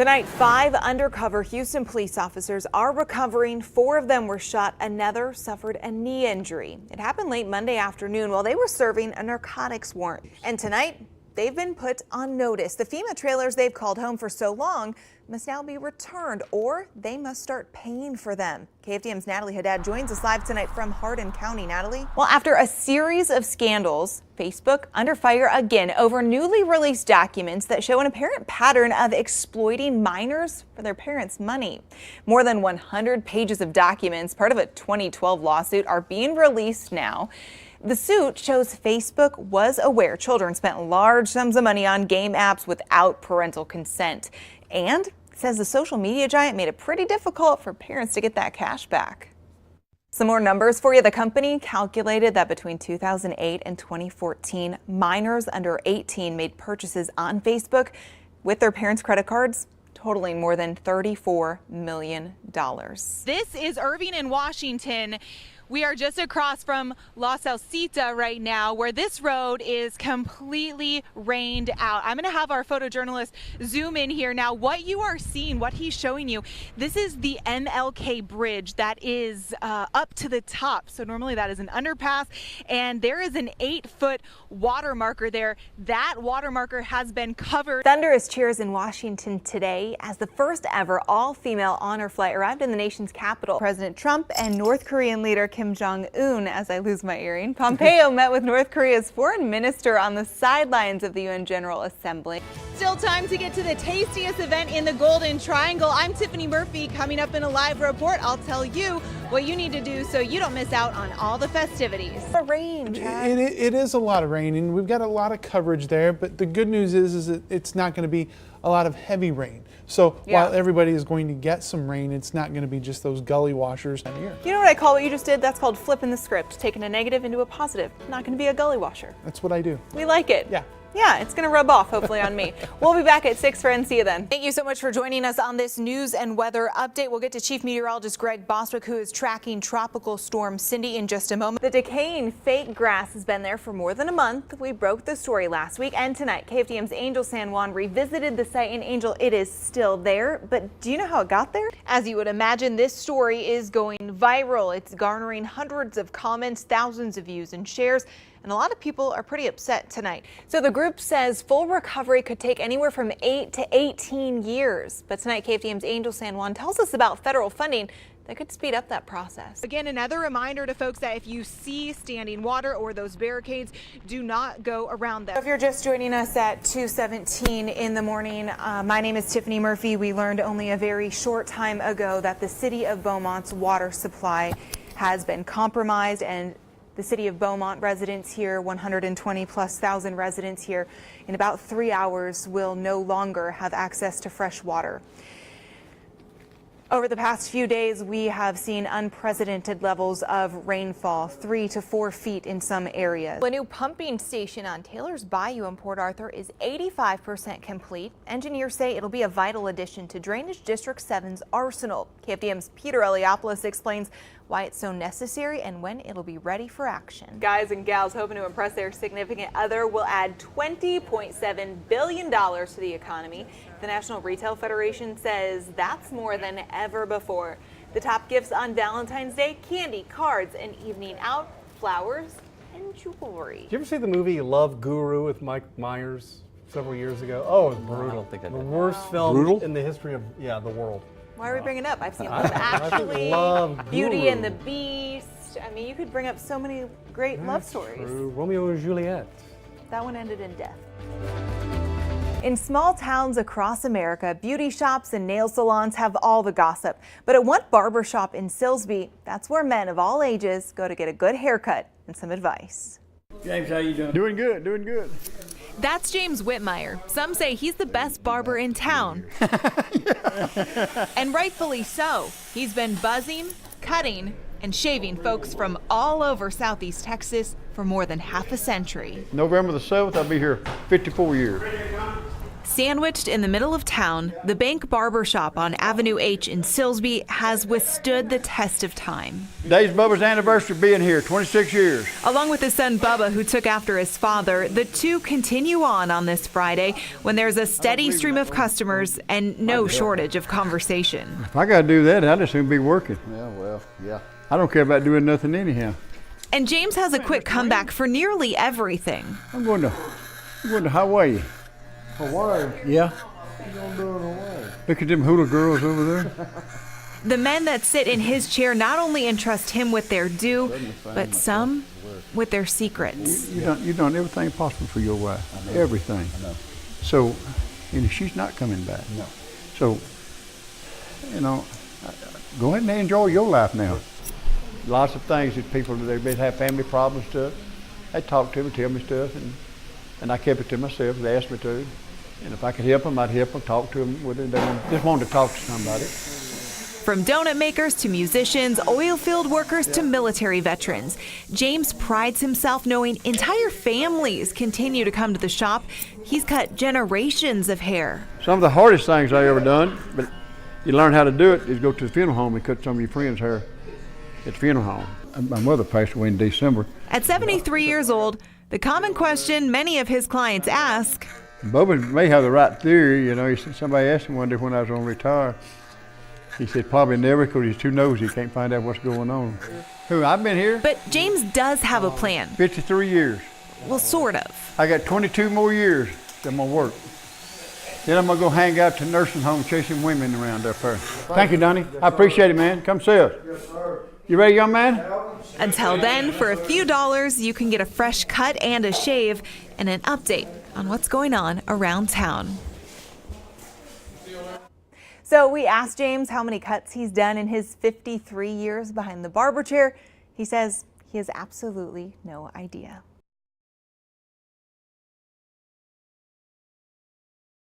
Tonight, 5 undercover Houston police officers are recovering. 4 of them were shot. Another suffered a knee injury. It happened late Monday afternoon while they were serving a narcotics warrant. And tonight, they've been put on notice. The FEMA trailers they've called home for so long must now be returned, or they must start paying for them. KFDM's Natalie Haddad joins us live tonight from Hardin County. Natalie? Well, after a series of scandals, Facebook under fire again over newly released documents that show an apparent pattern of exploiting minors for their parents' money. More than 100 pages of documents, part of a 2012 lawsuit, are being released now. The suit shows Facebook was aware children spent large sums of money on game apps without parental consent, and says the social media giant made it pretty difficult for parents to get that cash back. Some more numbers for you. The company calculated that between 2008 and 2014, minors under 18 made purchases on Facebook with their parents' credit cards, totaling more than $34 million. This is Irving in Washington. We are just across from La Salsita right now, where this road is completely rained out. I'm going to have our photojournalist zoom in here now. What you are seeing, what he's showing you, this is the MLK bridge that is up to the top. So normally that is an underpass, and there is an 8-foot water marker there. That water marker has been covered. Thunderous cheers in Washington today as the first ever all-female honor flight arrived in the nation's capital. President Trump and North Korean leader Kim Jong-un, as I lose my earring, Pompeo met with North Korea's foreign minister on the sidelines of the UN General Assembly. Still time to get to the tastiest event in the Golden Triangle. I'm Tiffany Murphy. Coming up in a live report, I'll tell you what you need to do so you don't miss out on all the festivities. The rain, Chad. It is a lot of rain, and we've got a lot of coverage there, but the good news is that it's not going to be a lot of heavy rain. So while everybody is going to get some rain, it's not going to be just those gully washers down here. You know what I call what you just did? That's called flipping the script, taking a negative into a positive. Not going to be a gully washer. That's what I do. We like it. Yeah. Yeah, it's going to rub off, hopefully, on me. We'll be back at 6, friends. See you then. Thank you so much for joining us on this news and weather update. We'll get to Chief Meteorologist Greg Bostwick, who is tracking Tropical Storm Cindy in just a moment. The decaying fake grass has been there for more than a month. We broke the story last week, and tonight, KFDM's Angel San Juan revisited the site in Angel. It is still there, but do you know how it got there? As you would imagine, this story is going viral. It's garnering hundreds of comments, thousands of views and shares, and a lot of people are pretty upset tonight. So the group says full recovery could take anywhere from 8 to 18 years. But tonight, KFDM's Angel San Juan tells us about federal funding that could speed up that process. Again, another reminder to folks that if you see standing water or those barricades, do not go around them. If you're just joining us at 2:17 in the morning, my name is Tiffany Murphy. We learned only a very short time ago that the city of Beaumont's water supply has been compromised, and the city of Beaumont residents here, 120,000+ residents here, in about 3 hours will no longer have access to fresh water. Over the past few days, we have seen unprecedented levels of rainfall, 3 to 4 feet in some areas. A new pumping station on Taylor's Bayou in Port Arthur is 85% complete. Engineers say it'll be a vital addition to Drainage District 7's arsenal. KFDM's Peter Eliopoulos explains why it's so necessary and when it'll be ready for action. Guys and gals hoping to impress their significant other will add $20.7 billion to the economy. The National Retail Federation says that's more than ever before. The top gifts on Valentine's Day: candy, cards, an evening out, flowers, and jewelry. Did you ever see the movie Love Guru with Mike Myers several years ago? Oh, it was brutal. I don't think I the did. worst film Brutal? in the history of the world. Why are we bringing it up? I've seen Love Actually, Love Beauty Guru. and the Beast. I mean, you could bring up so many great love stories. True. Romeo and Juliet. That one ended in death. In small towns across America, beauty shops and nail salons have all the gossip. But at one barber shop in Silsbee, that's where men of all ages go to get a good haircut and some advice. James, how you doing? Doing good, doing good. That's James Whitmire. Some say he's the best barber in town. And rightfully so. He's been buzzing, cutting, and shaving folks from all over Southeast Texas for more than half a century. November the 7th, I'll be here 54 years. Sandwiched in the middle of town, the Bank Barber Shop on Avenue H in Silsbee has withstood the test of time. Today's Bubba's anniversary being here, 26 years. Along with his son Bubba, who took after his father, the two continue on this Friday when there's a steady stream of customers and no shortage of conversation. If I got to do that, I'd just soon be working. Yeah, well, yeah. I don't care about doing nothing anyhow. And James has a quick comeback for nearly everything. I'm going to Hawaii. Hawaii? Yeah. What you gonna do in Hawaii? Look at them hula girls over there. The men that sit in his chair not only entrust him with their due, but some with their secrets. You done everything possible for your wife. Everything. I know. So, she's not coming back. No. So, go ahead and enjoy your life now. Lots of things that people, they have family problems stuff. They talk to me, tell me stuff, and I kept it to myself. They asked me to. And if I could help them, I'd help them, talk to them. They just wanted to talk to somebody. From donut makers to musicians, oil field workers to military veterans, James prides himself knowing entire families continue to come to the shop. He's cut generations of hair. Some of the hardest things I ever done, but you learn how to do it, is go to the funeral home and cut some of your friends' hair at the funeral home. My mother passed away in December. At 73 years old, the common question many of his clients ask, Bubba may have the right theory, He said, somebody asked him one day when I was going to retire. He said, probably never, because he's too nosy, he can't find out what's going on. Who, I've been here? But James does have a plan. 53 years. Well, sort of. I got 22 more years that I'm going to work. Then I'm going to go hang out to nursing home chasing women around up there. Thank you, Donnie. I appreciate it, man. Come see us. Yes, sir. You ready, young man? Until then, for a few dollars, you can get a fresh cut and a shave and an update on what's going on around town. So we asked James how many cuts he's done in his 53 years behind the barber chair. He says he has absolutely no idea.